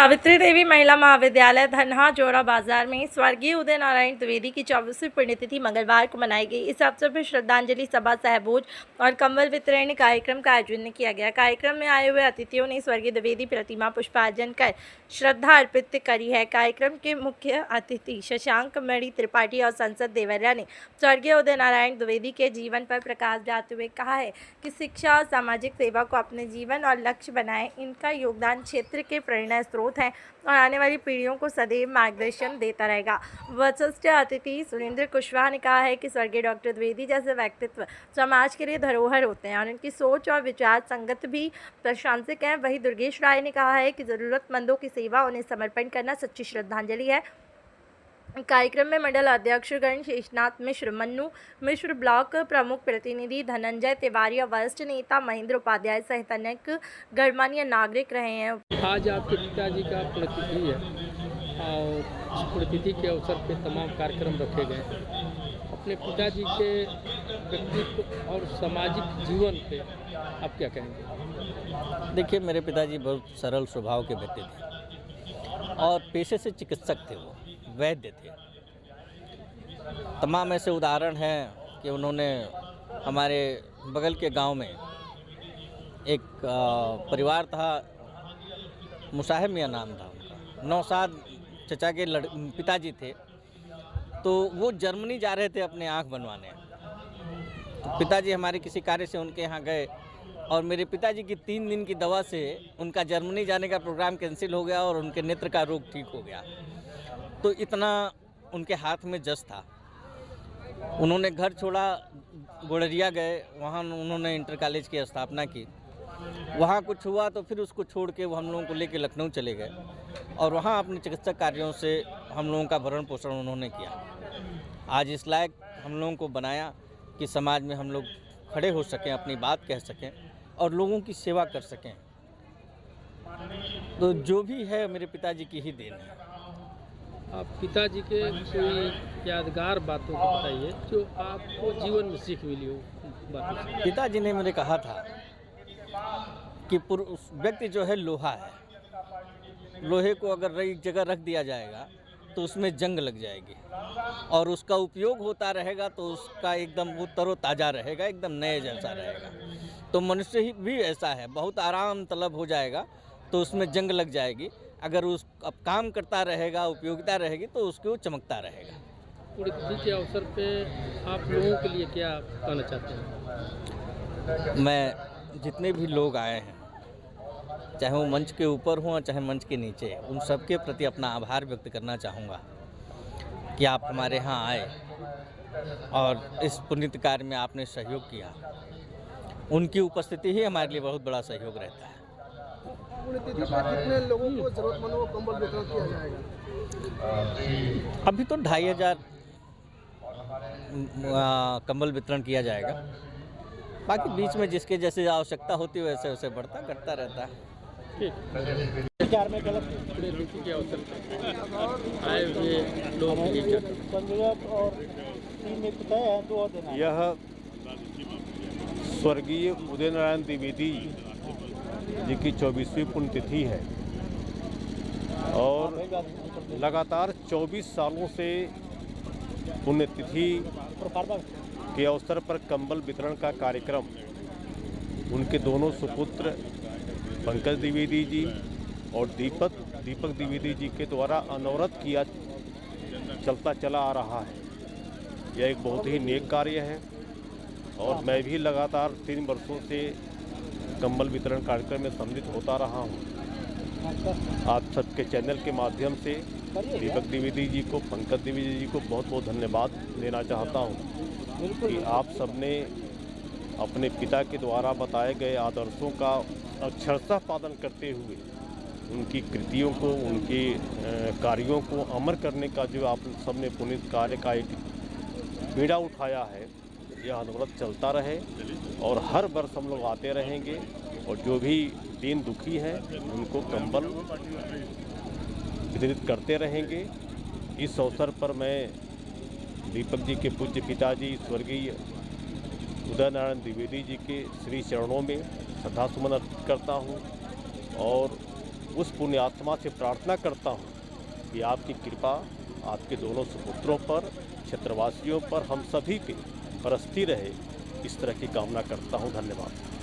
सावित्री देवी महिला महाविद्यालय धन्हा जोड़ा बाजार में स्वर्गीय उदय नारायण द्विवेदी की 24वीं पुण्यतिथि मंगलवार को मनाई गई। इस अवसर पर श्रद्धांजलि सभा, सहभोज और कंबल वितरण कार्यक्रम का आयोजन किया गया। कार्यक्रम में आए हुए अतिथियों ने स्वर्गीय द्विवेदी प्रतिमा पुष्पार्चन कर श्रद्धा अर्पित करी है। कार्यक्रम के मुख्य अतिथि शशांक मणि त्रिपाठी और संसद देवरिया ने स्वर्गीय उदय नारायण द्विवेदी के जीवन पर प्रकाश डालते हुए कहा है कि शिक्षा और सामाजिक सेवा को अपने जीवन और लक्ष्य बनाएं। इनका योगदान क्षेत्र के प्रेरणा स्रोत है और आने वाली पीढ़ियों को सदैव मार्गदर्शन देता रहेगा। वरिष्ठ अतिथि सुरेंद्र कुशवाहा ने कहा है कि स्वर्गीय डॉक्टर द्विवेदी जैसे व्यक्तित्व समाज के लिए धरोहर होते हैं और उनकी सोच और विचार संगत भी प्रशंसक हैं। वहीं दुर्गेश राय ने कहा है कि ज़रूरतमंदों की सेवा उन्हें समर्पण करना सच्ची श्रद्धांजलि है। कार्यक्रम में मंडल अध्यक्ष गण शेषनाथ मिश्र, मन्नू मिश्र, ब्लॉक प्रमुख प्रतिनिधि धनंजय तिवारी और वरिष्ठ नेता महेंद्र उपाध्याय सहित अनेक गणमान्य नागरिक रहे हैं। आज आपके पिताजी का पुण्यतिथि है और इस पुण्यतिथि के अवसर पर तमाम कार्यक्रम रखे गए। अपने पिताजी के व्यक्तित्व और सामाजिक जीवन पे आप क्या कहेंगे? देखिए, मेरे पिताजी बहुत सरल स्वभाव के व्यक्ति थे और पेशे से चिकित्सक थे, वो वैद्य थे। तमाम ऐसे उदाहरण हैं कि उन्होंने हमारे बगल के गांव में एक परिवार था, मुसाहिब मियाँ नाम था उनका, नौशाद चचा के पिताजी थे। तो वो जर्मनी जा रहे थे अपने आँख बनवाने। तो पिताजी हमारे किसी कार्य से उनके यहाँ गए और मेरे पिताजी की 3 दिन की दवा से उनका जर्मनी जाने का प्रोग्राम कैंसिल हो गया और उनके नेत्र का रोग ठीक हो गया। तो इतना उनके हाथ में जस था। उन्होंने घर छोड़ा, गोड़रिया गए, वहाँ उन्होंने इंटर कॉलेज की स्थापना की। वहाँ कुछ हुआ तो फिर उसको छोड़ के वो हम लोगों को लेके लखनऊ चले गए और वहाँ अपने चिकित्सक कार्यों से हम लोगों का भरण पोषण उन्होंने किया। आज इस लायक हम लोगों को बनाया कि समाज में हम लोग खड़े हो सकें, अपनी बात कह सकें और लोगों की सेवा कर सकें। तो जो भी है मेरे पिताजी की ही देन है। आप पिताजी के कोई यादगार बातों को बताइए जो आपको जीवन में सीख मिली हो बातों से। पिताजी ने मुझे कहा था कि व्यक्ति जो है लोहा है, लोहे को अगर एक जगह रख दिया जाएगा तो उसमें जंग लग जाएगी और उसका उपयोग होता रहेगा तो उसका एकदम वो तरोताज़ा रहेगा, एकदम नए जैसा रहेगा। तो मनुष्य ही भी ऐसा है, बहुत आराम तलब हो जाएगा तो उसमें जंग लग जाएगी। अगर उस अब काम करता रहेगा, उपयोगिता रहेगी तो उसको चमकता रहेगा। पुण्यतिथि के अवसर पे आप लोगों के लिए क्या कहना चाहते हैं? मैं जितने भी लोग आए हैं, चाहे वो मंच के ऊपर हों चाहे मंच के नीचे, उन सबके प्रति अपना आभार व्यक्त करना चाहूँगा कि आप हमारे यहाँ आए और इस पुण्य कार्य में आपने सहयोग किया। उनकी उपस्थिति ही हमारे लिए बहुत बड़ा सहयोग रहता है। कितने लोगों को, जरूरतमंदों को कंबल वितरण किया जाएगा? अभी तो 2500 कंबल वितरण किया जाएगा। बाकी बीच में जिसके जैसे आवश्यकता होती है वैसे वैसे बढ़ता करता रहता है। पुण्यतिथि के अवसर पर आए हुए लोगों के लिए यह स्वर्गीय उदय नारायण द्विवेदी जी की 24वीं पुण्यतिथि है और लगातार 24 सालों से पुण्यतिथि के अवसर पर कंबल वितरण का कार्यक्रम उनके दोनों सुपुत्र पंकज द्विवेदी जी और दीपक द्विवेदी जी के द्वारा अनवरत किया चलता चला आ रहा है। यह एक बहुत ही नेक कार्य है और मैं भी लगातार 3 वर्षों से कंबल वितरण कार्यक्रम में सम्मिलित होता रहा हूं। आप सबके चैनल के माध्यम से दीपक द्विवेदी जी को, पंकज द्विवेदी जी को बहुत बहुत धन्यवाद देना चाहता हूं कि आप सबने अपने पिता के द्वारा बताए गए आदर्शों का अक्षरशः पालन करते हुए उनकी कृतियों को, उनके कार्यों को अमर करने का जो आप सबने पुनीत कार्य का एक बीड़ा उठाया है, यह अनवरत चलता रहे और हर वर्ष हम लोग आते रहेंगे और जो भी दीन दुखी हैं उनको कंबल वितरित करते रहेंगे। इस अवसर पर मैं दीपक जी के पूज्य पिताजी स्वर्गीय उदय नारायण द्विवेदी जी के श्री चरणों में श्रद्धासुमन अर्पित करता हूँ और उस पुण्यात्मा से प्रार्थना करता हूँ कि आपकी कृपा आपके दोनों सुपुत्रों पर, क्षेत्रवासियों पर, हम सभी पे बरसती रहे, इस तरह की कामना करता हूँ। धन्यवाद।